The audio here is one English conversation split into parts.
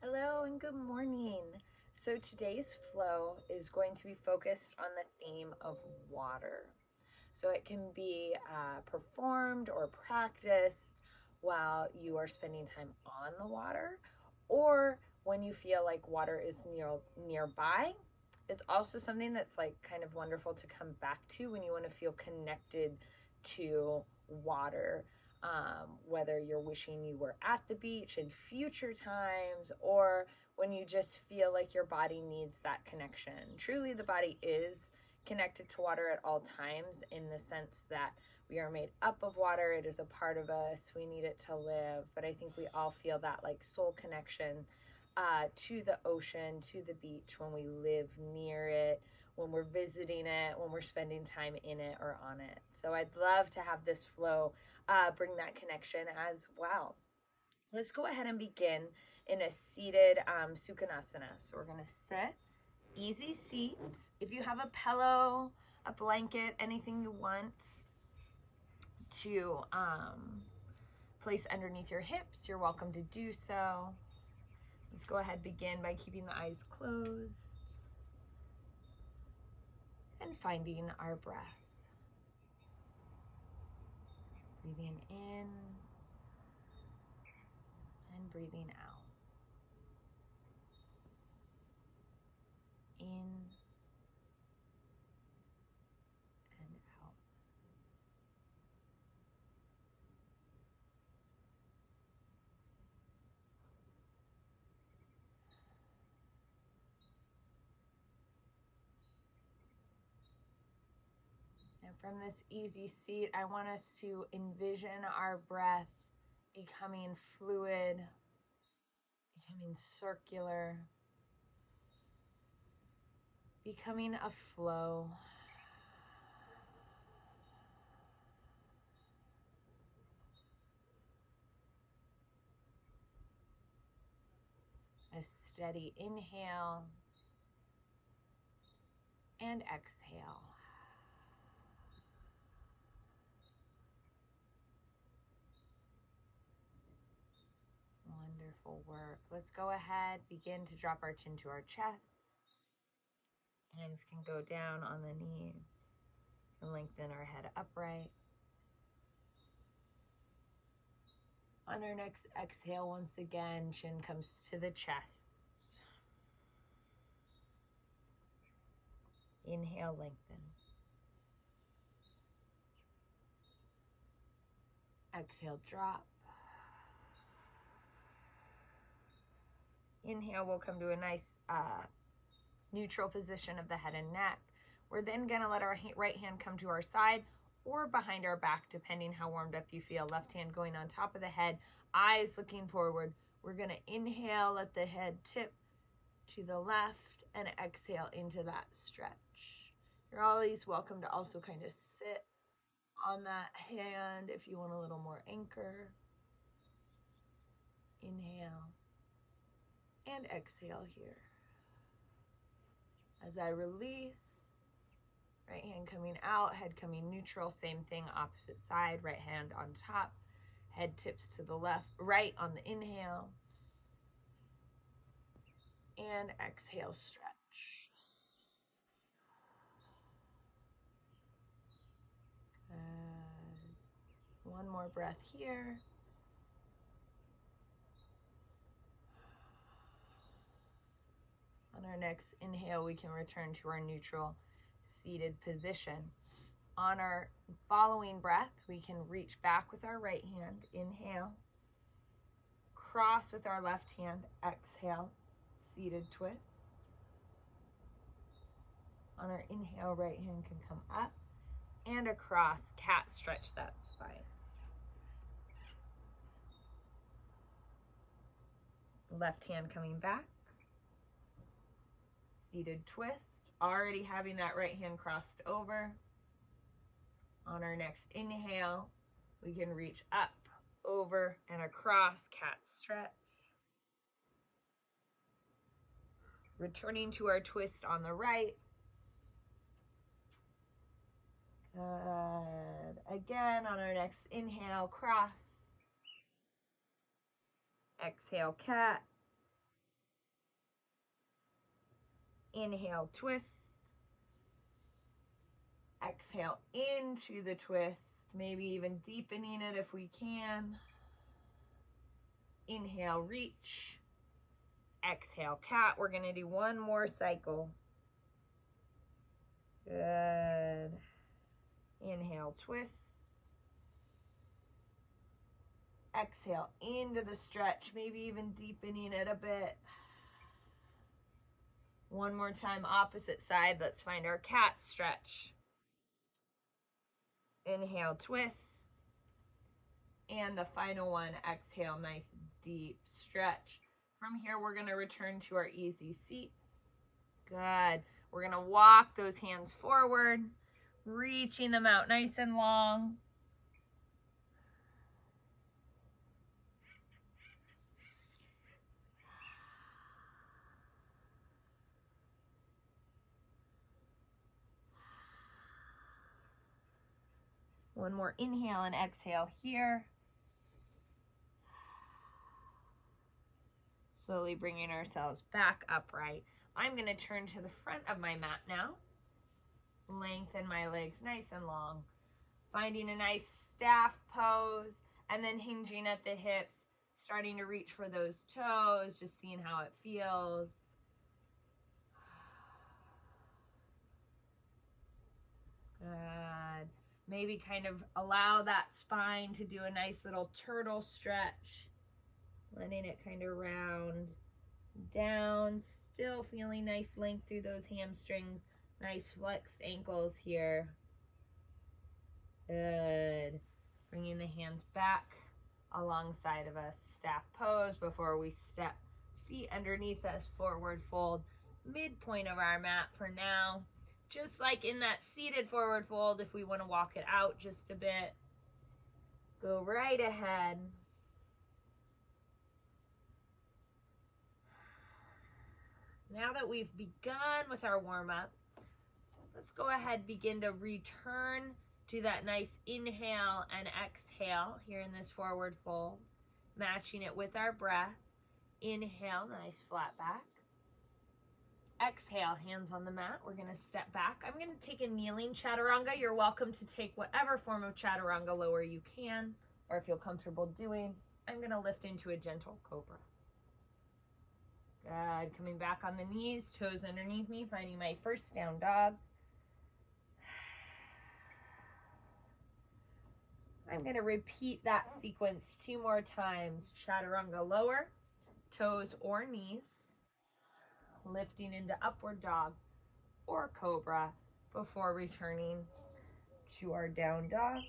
Hello and good morning. So today's flow is going to be focused on the theme of water. So it can be performed or practiced while you are spending time on the water, or when you feel like water is nearby. It's also something that's like kind of wonderful to come back to when you want to feel connected to water. Whether you're wishing you were at the beach in future times, or when you just feel like your body needs that connection. Truly, the body is connected to water at all times, in the sense that we are made up of water. It is a part of us. We need it to live. But I think we all feel that like soul connection to the ocean, to the beach, when we live near it, when we're visiting it, when we're spending time in it or on it. So I'd love to have this flow bring that connection as well. Let's go ahead and begin in a seated Sukhanasana. So we're going to sit, easy seat. If you have a pillow, a blanket, anything you want to place underneath your hips, you're welcome to do so. Let's go ahead and begin by keeping the eyes closed and finding our breath. Breathing in and breathing out. In and out. And from this easy seat, I want us to envision our breath becoming fluid, becoming circular, becoming a flow. A steady inhale and exhale. Wonderful work. Let's go ahead, begin to drop our chin to our chest. Hands can go down on the knees and lengthen our head upright. On our next exhale, once again, chin comes to the chest. Inhale, lengthen. Exhale, drop. Inhale, we'll come to a nice neutral position of the head and neck. We're then gonna let our right hand come to our side or behind our back, depending how warmed up you feel. Left hand going on top of the head, eyes looking forward. We're gonna inhale, let the head tip to the left, and exhale into that stretch. You're always welcome to also kind of sit on that hand if you want a little more anchor. Inhale and exhale here. As I release, right hand coming out, head coming neutral, same thing, opposite side, right hand on top, head tips to the left, right on the inhale, and exhale, stretch. Good. One more breath here. On our next inhale, we can return to our neutral seated position. On our following breath, we can reach back with our right hand, inhale, cross with our left hand, exhale, seated twist. On our inhale, right hand can come up and across, cat stretch that spine. Left hand coming back, seated twist, already having that right hand crossed over. On our next inhale, we can reach up, over, and across, cat stretch. Returning to our twist on the right. Good. Again, on our next inhale, cross. Exhale, cat. Inhale, twist. Exhale into the twist, maybe even deepening it if we can. Inhale, reach. Exhale, cat. We're going to do one more cycle. Good. Inhale, twist. Exhale into the stretch, maybe even deepening it a bit. One more time, opposite side. Let's find our cat stretch. Inhale, twist. And the final one, exhale, nice deep stretch. From here, we're going to return to our easy seat. Good. We're going to walk those hands forward, reaching them out nice and long. One more inhale and exhale here. Slowly bringing ourselves back upright. I'm going to turn to the front of my mat now. Lengthen my legs nice and long. Finding a nice staff pose and then hinging at the hips. Starting to reach for those toes, just seeing how it feels. Good. Maybe kind of allow that spine to do a nice little turtle stretch. Letting it kind of round down, still feeling nice length through those hamstrings, nice flexed ankles here. Good. Bringing the hands back alongside of us, staff pose before we step feet underneath us, forward fold, midpoint of our mat for now. Just like in that seated forward fold, if we want to walk it out just a bit, go right ahead. Now that we've begun with our warm-up, let's go ahead and begin to return to that nice inhale and exhale here in this forward fold, matching it with our breath. Inhale, nice flat back. Exhale, hands on the mat. We're going to step back. I'm going to take a kneeling chaturanga. You're welcome to take whatever form of chaturanga lower you can or feel comfortable doing. I'm going to lift into a gentle cobra. Good. Coming back on the knees, toes underneath me, finding my first down dog. I'm going to repeat that sequence 2 more times. Chaturanga lower, toes or knees, lifting into upward dog or cobra before returning to our down dog.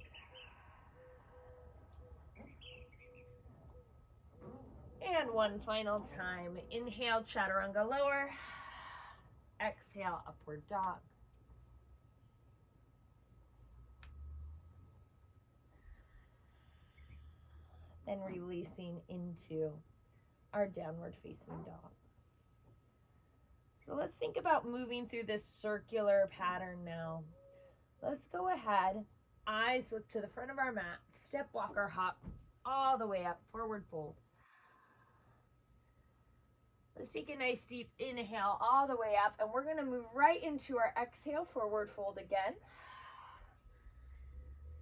And one final time. Inhale, chaturanga lower. Exhale, upward dog. And releasing into our downward facing dog. So let's think about moving through this circular pattern now. Let's go ahead. Eyes look to the front of our mat. Step walker hop all the way up, forward fold. Let's take a nice deep inhale all the way up, and we're going to move right into our exhale, forward fold again.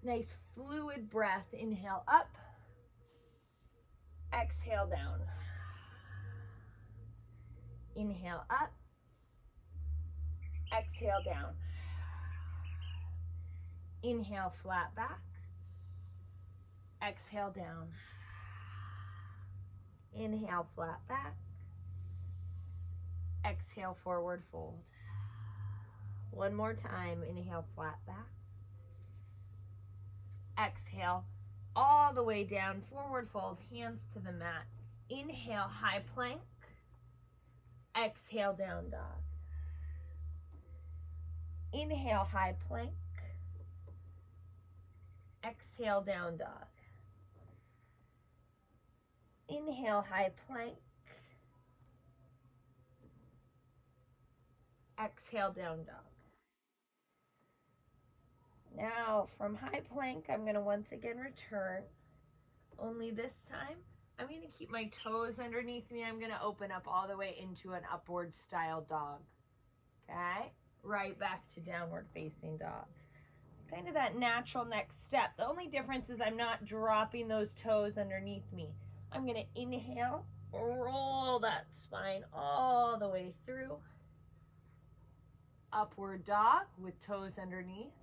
Nice fluid breath. Inhale up, exhale down. Inhale up, exhale down. Inhale, flat back. Exhale down. Inhale, flat back. Exhale, forward fold. One more time. Inhale, flat back. Exhale, all the way down, forward fold, hands to the mat. Inhale, high plank. Exhale, down dog. Inhale, high plank. Exhale, down dog. Inhale, high plank. Exhale, down dog. Now, from high plank, I'm going to once again return. Only this time, I'm going to keep my toes underneath me. I'm going to open up all the way into an upward style dog. Okay, right back to downward facing dog. It's kind of that natural next step. The only difference is I'm not dropping those toes underneath me. I'm going to inhale, roll that spine all the way through. Upward dog with toes underneath.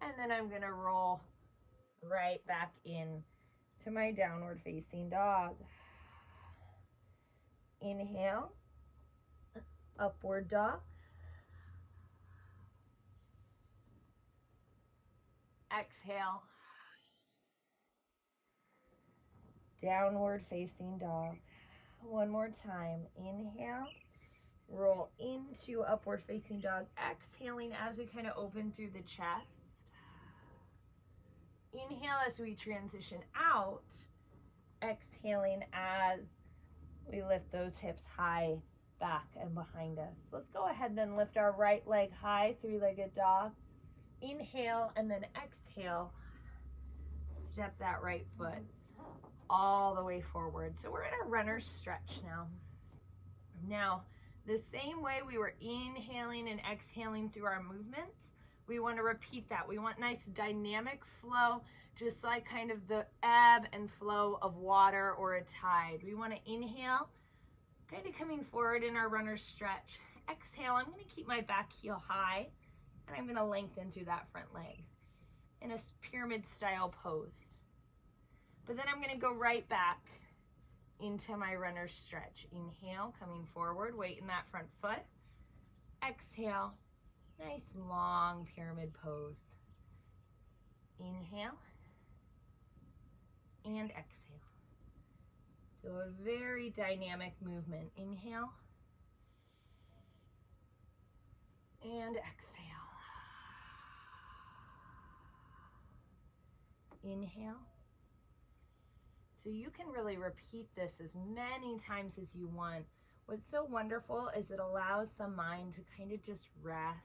And then I'm going to roll right back in to my downward facing dog. Inhale, upward dog. Exhale, downward facing dog. One more time. Inhale, roll into upward facing dog. Exhaling as we kind of open through the chest. Inhale as we transition out. Exhaling as we lift those hips high back and behind us. Let's go ahead and then lift our right leg high, three-legged dog. Inhale and then exhale. Step that right foot all the way forward. So we're in a runner's stretch now. Now, the same way we were inhaling and exhaling through our movements, we want to repeat that. We want nice dynamic flow, just like kind of the ebb and flow of water or a tide. We want to inhale, kind of coming forward in our runner's stretch. Exhale, I'm going to keep my back heel high, and I'm going to lengthen through that front leg in a pyramid style pose. But then I'm going to go right back into my runner's stretch. Inhale, coming forward, weight in that front foot. Exhale, nice long pyramid pose. Inhale and exhale. So a very dynamic movement. Inhale and exhale. Inhale. So you can really repeat this as many times as you want. What's so wonderful is it allows the mind to kind of just rest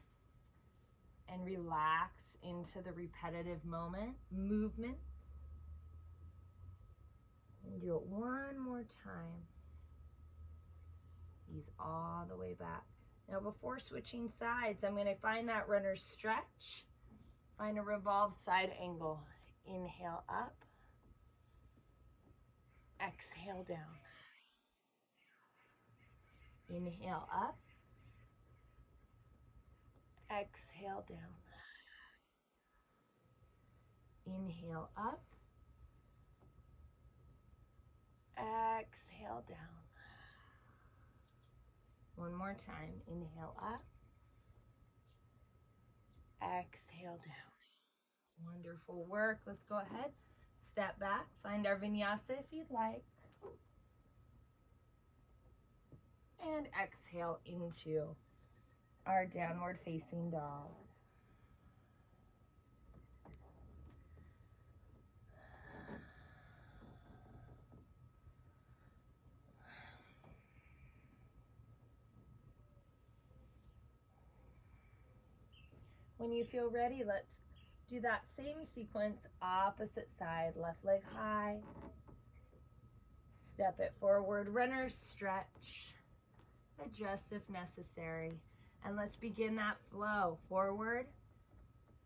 and relax into the repetitive movement. And do it one more time. Ease all the way back. Now before switching sides, I'm going to find that runner's stretch. Find a revolved side angle. Inhale up. Exhale down. Inhale up. Exhale down. Inhale up. Exhale down. One more time. Inhale up. Exhale down. Wonderful work. Let's go ahead. Step back. Find our vinyasa if you'd like. And exhale into our downward facing dog. When you feel ready, let's do that same sequence, opposite side, left leg high. Step it forward, runner's stretch. Adjust if necessary. And let's begin that flow. Forward,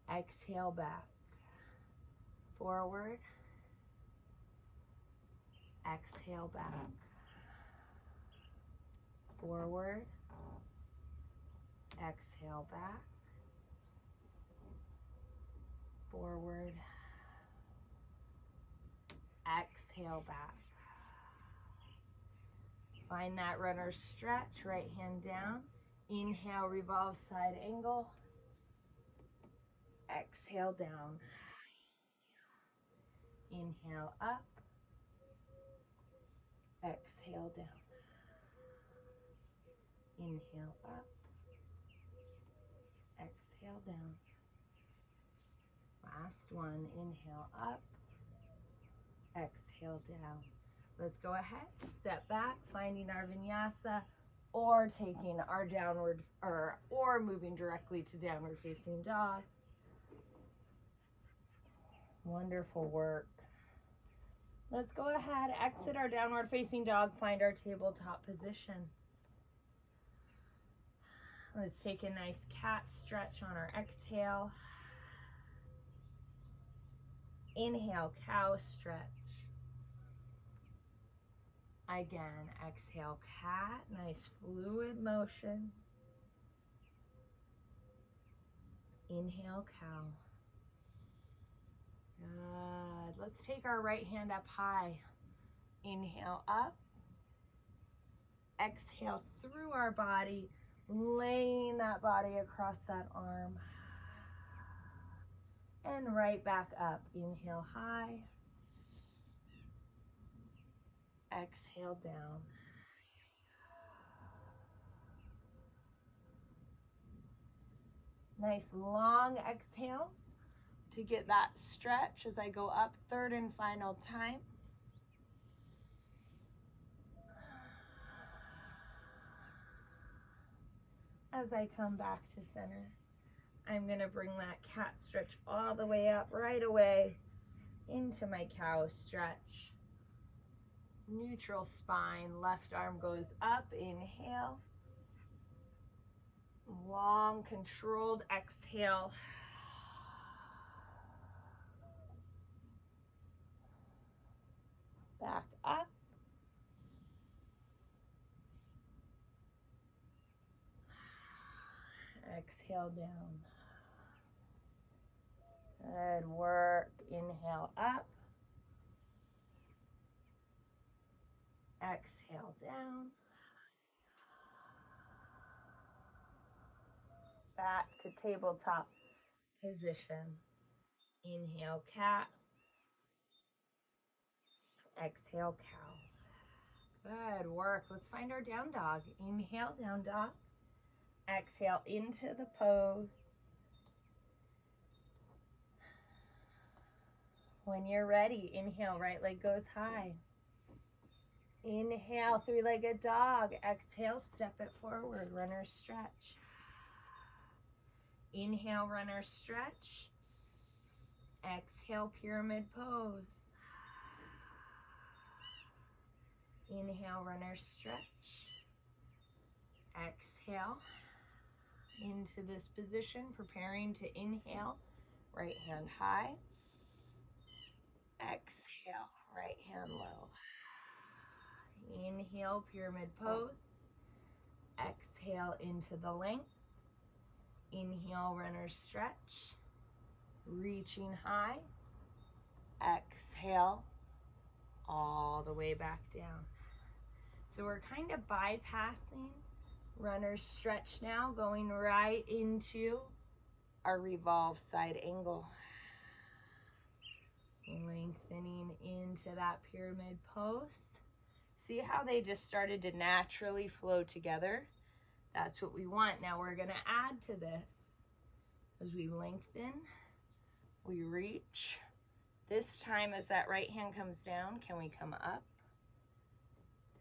exhale back. Forward, exhale back. Forward, exhale back. Forward, exhale back. Find that runner's stretch, right hand down. Inhale, revolve side angle. Exhale down. Inhale up. Exhale down. Inhale up. Exhale down. Last one. Inhale up. Exhale down. Let's go ahead, step back, finding our vinyasa, or taking our downward, or moving directly to downward facing dog. Wonderful work. Let's go ahead, exit our downward facing dog, find our tabletop position. Let's take a nice cat stretch on our exhale. Inhale, cow stretch. Again, exhale, cat, nice fluid motion. Inhale, cow. Good. Let's take our right hand up high. Inhale up. Exhale through our body, laying that body across that arm. And right back up. Inhale high. Exhale down. Nice long exhales to get that stretch as I go up, third and final time. As I come back to center, I'm going to bring that cat stretch all the way up right away into my cow stretch. Neutral spine, left arm goes up, inhale. Long, controlled exhale. Back up. Exhale down. Good work. Inhale up. Exhale down. Back to tabletop position. Inhale, cat. Exhale, cow. Good work. Let's find our down dog. Inhale, down dog. Exhale into the pose. When you're ready, inhale, right leg goes high. Inhale, three-legged dog. Exhale, step it forward, runner stretch. Inhale, runner stretch. Exhale, pyramid pose. Inhale, runner stretch. Exhale into this position, preparing to inhale, right hand high. Exhale, right hand low. Inhale, pyramid pose. Exhale into the length. Inhale, runner stretch. Reaching high. Exhale, all the way back down. So we're kind of bypassing runner stretch now, going right into our revolve side angle. Lengthening into that pyramid pose. See how they just started to naturally flow together? That's what we want. Now we're going to add to this. As we lengthen, we reach. This time as that right hand comes down, can we come up?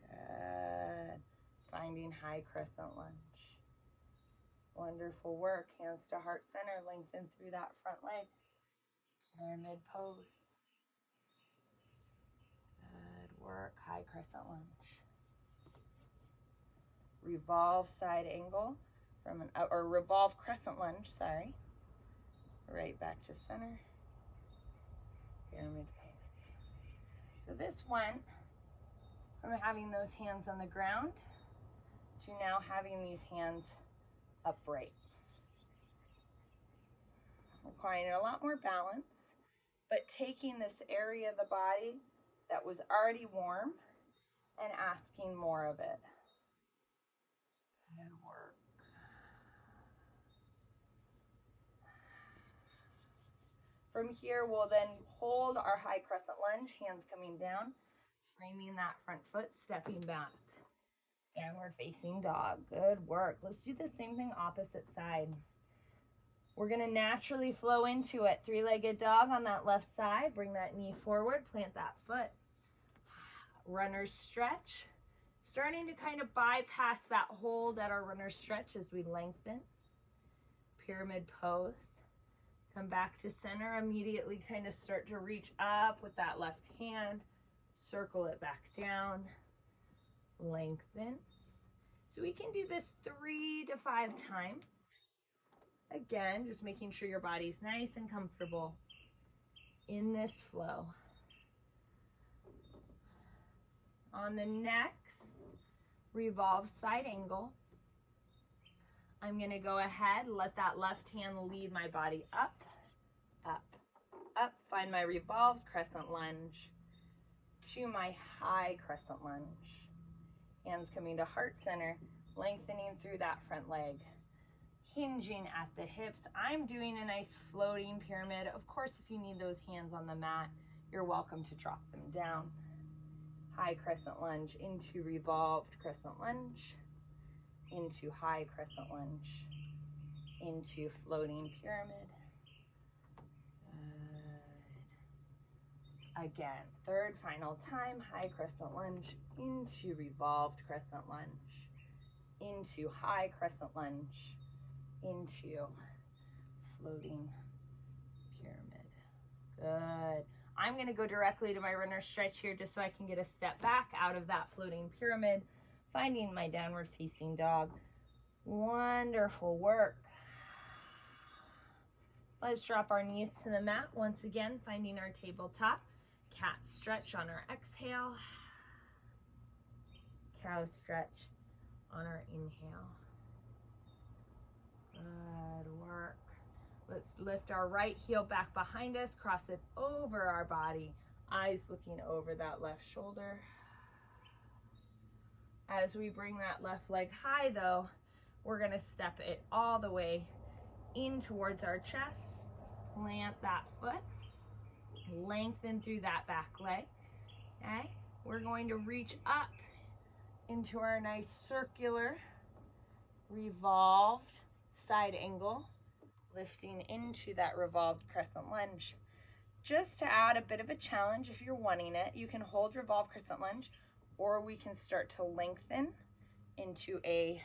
Good. Finding high crescent lunge. Wonderful work. Hands to heart center. Lengthen through that front leg. Pyramid pose. Good work. High crescent lunge. Revolve side angle from an or revolve crescent lunge, sorry. Right back to center. Pyramid pose. So this one, from having those hands on the ground to now having these hands upright. Requiring a lot more balance, but taking this area of the body that was already warm and asking more of it. Good work. From here, we'll then hold our high crescent lunge, hands coming down, framing that front foot, stepping back. Downward facing dog. Good work. Let's do the same thing opposite side. We're going to naturally flow into it. Three-legged dog on that left side. Bring that knee forward, plant that foot. Runner stretch. Starting to kind of bypass that hold at our runner stretch as we lengthen. Pyramid pose. Come back to center. Immediately kind of start to reach up with that left hand. Circle it back down. Lengthen. So we can do this 3 to 5 times. Again, just making sure your body's nice and comfortable in this flow. On the next revolve side angle, I'm going to go ahead, let that left hand lead my body up, up, up. Find my revolved crescent lunge to my high crescent lunge. Hands coming to heart center, lengthening through that front leg, hinging at the hips. I'm doing a nice floating pyramid. Of course, if you need those hands on the mat, you're welcome to drop them down. High crescent lunge into revolved crescent lunge, into high crescent lunge, into floating pyramid. Good. Again, third, final time, high crescent lunge, into revolved crescent lunge, into high crescent lunge, into floating pyramid. Good. I'm going to go directly to my runner stretch here just so I can get a step back out of that floating pyramid, finding my downward facing dog. Wonderful work. Let's drop our knees to the mat once again, finding our tabletop. Cat stretch on our exhale. Cow stretch on our inhale. Good work. Let's lift our right heel back behind us, cross it over our body, eyes looking over that left shoulder. As we bring that left leg high though, we're gonna step it all the way in towards our chest, plant that foot, lengthen through that back leg, okay? We're going to reach up into our nice circular, revolved side angle, lifting into that revolved crescent lunge. Just to add a bit of a challenge, if you're wanting it, you can hold revolved crescent lunge, or we can start to lengthen into a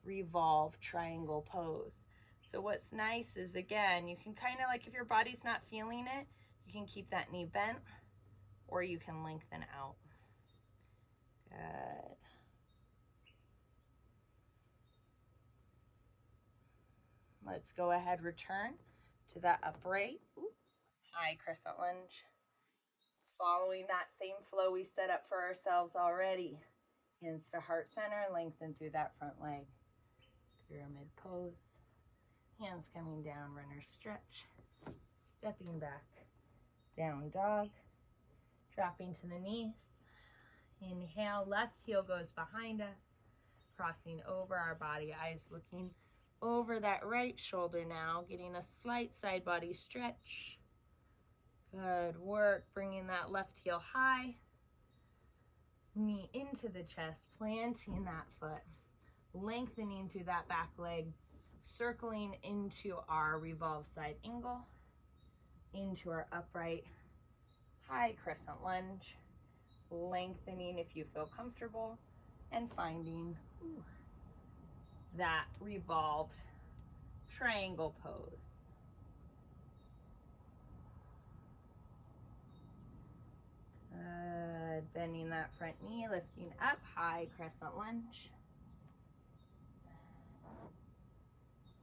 revolved triangle pose. So what's nice is, again, you can kind of, like, if your body's not feeling it, you can keep that knee bent, or you can lengthen out. Good. Let's go ahead, return to that upright, high crescent lunge. Following that same flow we set up for ourselves already. Hands to heart center, lengthen through that front leg. Pyramid pose. Hands coming down, runner stretch. Stepping back, down dog. Dropping to the knees. Inhale, left heel goes behind us. Crossing over our body, eyes looking over that right shoulder now, getting a slight side body stretch. Good work, bringing that left heel high, knee into the chest, planting that foot, lengthening through that back leg, circling into our revolved side angle, into our upright high crescent lunge, lengthening if you feel comfortable, and finding that revolved triangle pose. Good. Bending that front knee, lifting up, high crescent lunge.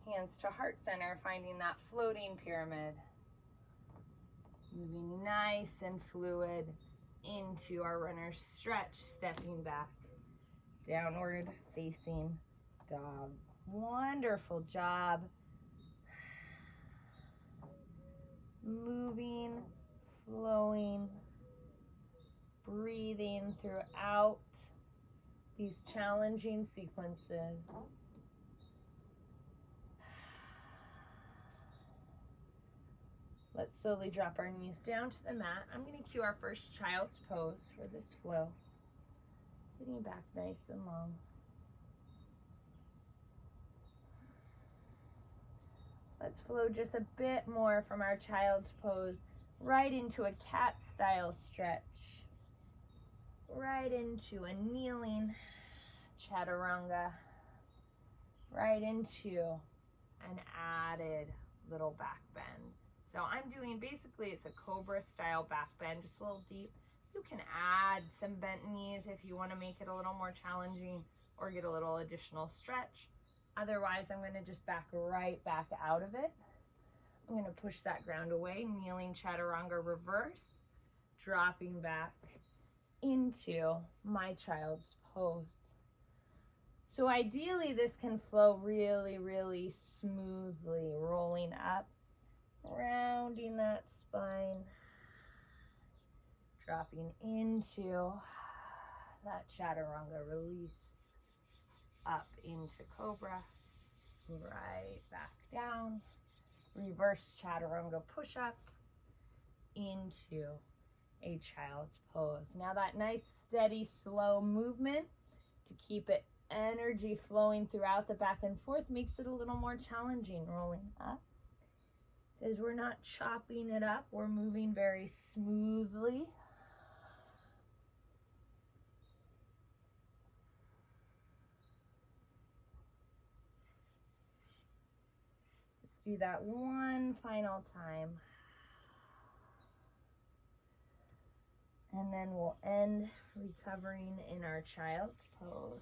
Hands to heart center, finding that floating pyramid. Moving nice and fluid into our runner stretch, stepping back, downward facing dog. Wonderful job. Moving, flowing, breathing throughout these challenging sequences. Let's slowly drop our knees down to the mat. I'm going to cue our first child's pose for this flow. Sitting back nice and long. Let's flow just a bit more from our child's pose right into a cat style stretch. Right into a kneeling chaturanga. Right into an added little back bend. So I'm doing, basically it's a cobra style back bend, just a little deep. You can add some bent knees if you want to make it a little more challenging, or get a little additional stretch. Otherwise, I'm going to just back right back out of it. I'm going to push that ground away, kneeling chaturanga reverse, dropping back into my child's pose. So ideally, this can flow really, really smoothly, rolling up, rounding that spine, dropping into that chaturanga release, up into cobra, right back down, reverse chaturanga push-up into a child's pose. Now that nice, steady, slow movement to keep it energy flowing throughout the back and forth makes it a little more challenging rolling up, because we're not chopping it up, we're moving very smoothly. Let's do that one final time. And then we'll end recovering in our child's pose.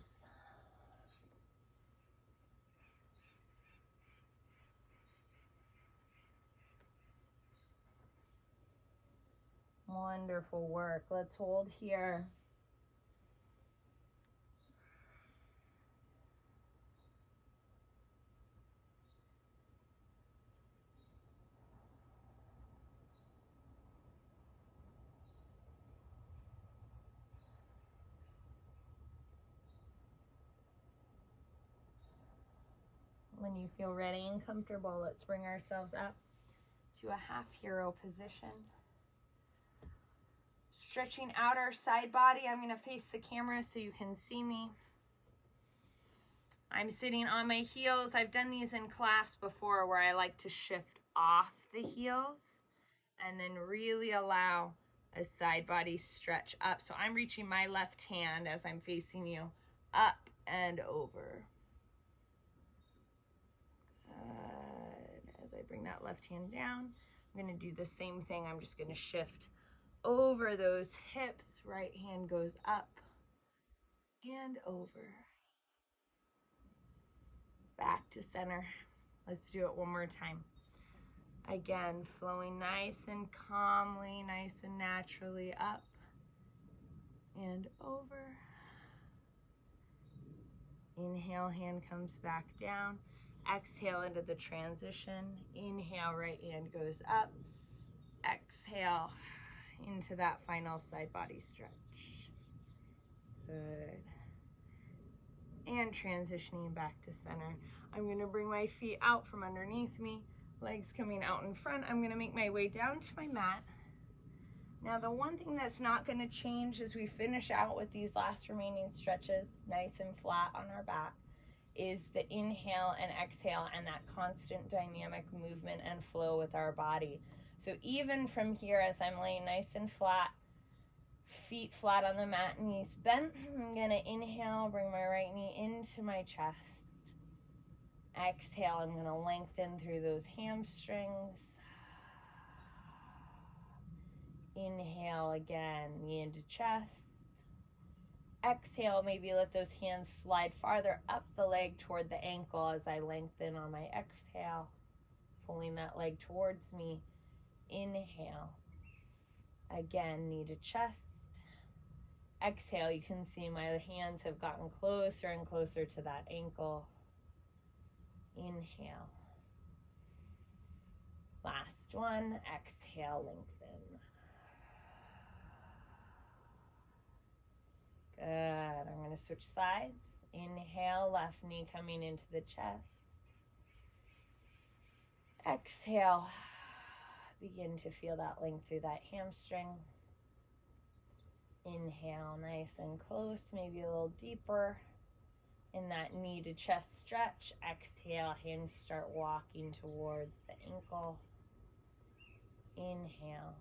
Wonderful work. Let's hold here. When you feel ready and comfortable, let's bring ourselves up to a half hero position. Stretching out our side body. I'm going to face the camera so you can see me. I'm sitting on my heels. I've done these in class before where I like to shift off the heels and then really allow a side body stretch up. So I'm reaching my left hand as I'm facing you up and over. Good. As I bring that left hand down, I'm going to do the same thing. I'm just going to shift over those hips. Right hand goes up and over. Back to center. Let's do it one more time. Again, flowing nice and calmly, nice and naturally up and over. Inhale, hand comes back down. Exhale into the transition. Inhale, right hand goes up. Exhale into that final side body stretch. Good. And transitioning back to center. I'm going to bring my feet out from underneath me, legs coming out in front. I'm going to make my way down to my mat. Now the one thing that's not going to change as we finish out with these last remaining stretches, nice and flat on our back, is the inhale and exhale and that constant dynamic movement and flow with our body. So even from here, as I'm laying nice and flat, feet flat on the mat, knees bent, I'm going to inhale, bring my right knee into my chest. Exhale, I'm going to lengthen through those hamstrings. Inhale again, knee into chest. Exhale, maybe let those hands slide farther up the leg toward the ankle as I lengthen on my exhale, pulling that leg towards me. Inhale. Again, knee to chest. Exhale, you can see my hands have gotten closer and closer to that ankle. Inhale. Last one. Exhale, lengthen. Good. I'm going to switch sides. Inhale, left knee coming into the chest. Exhale. Begin to feel that length through that hamstring. Inhale, nice and close, maybe a little deeper in that knee to chest stretch. Exhale, hands start walking towards the ankle. Inhale.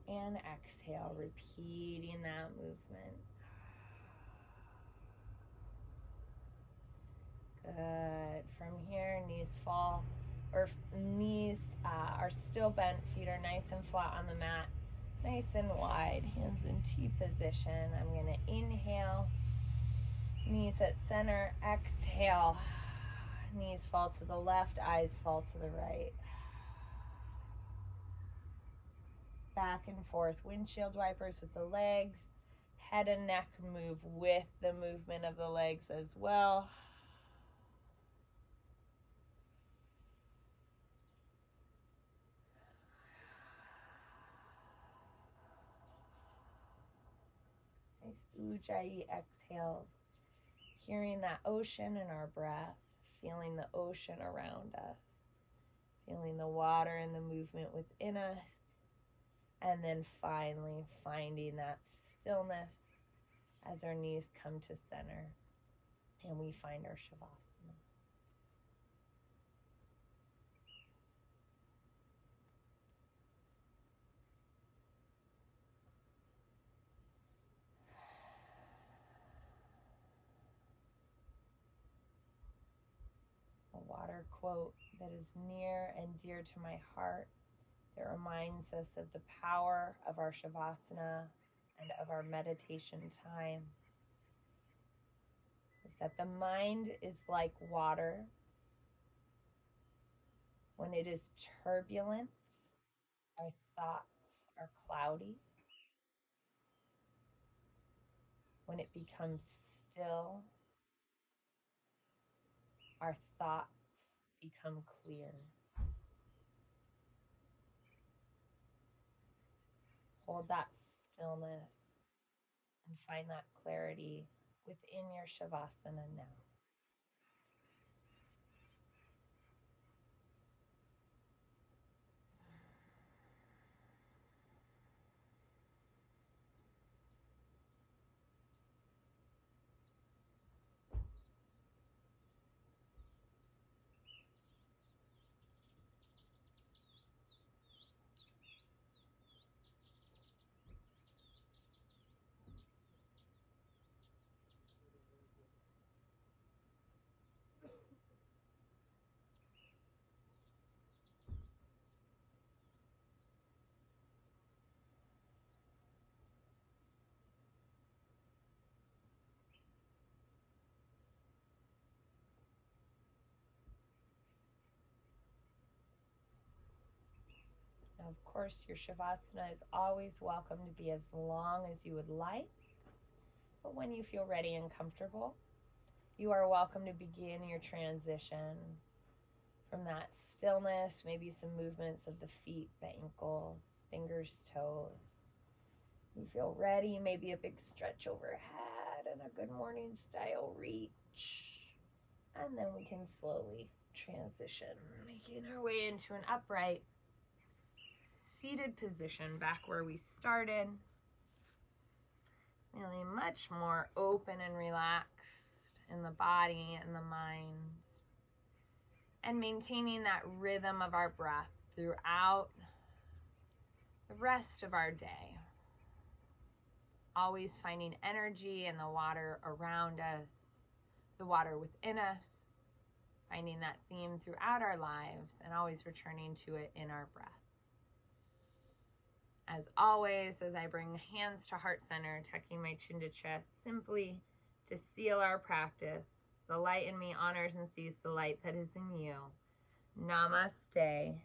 And exhale, repeating that movement. Good. From here, knees are still bent, feet are nice and flat on the mat. Nice and wide, hands in T position. I'm going to inhale, knees at center, exhale, knees fall to the left, eyes fall to the right. Back and forth, windshield wipers with the legs, head and neck move with the movement of the legs as well. Nice Ujjayi exhales, hearing that ocean in our breath, feeling the ocean around us, feeling the water and the movement within us, and then finally finding that stillness as our knees come to center and we find our Shavasana. A water quote that is near and dear to my heart that reminds us of the power of our Shavasana and of our meditation time is that the mind is like water. When it is turbulent, our thoughts are cloudy. When it becomes still, our thoughts become clear. Hold that stillness and find that clarity within your Shavasana now. Now, of course, your Shavasana is always welcome to be as long as you would like, but when you feel ready and comfortable, you are welcome to begin your transition from that stillness, maybe some movements of the feet, the ankles, fingers, toes. You feel ready, maybe a big stretch overhead and a good morning style reach. And then we can slowly transition, making our way into an upright seated position back where we started. Feeling much more open and relaxed in the body and the mind. And maintaining that rhythm of our breath throughout the rest of our day. Always finding energy in the water around us, the water within us, finding that theme throughout our lives and always returning to it in our breath. As always, as I bring hands to heart center, tucking my chin to chest, simply to seal our practice, the light in me honors and sees the light that is in you. Namaste.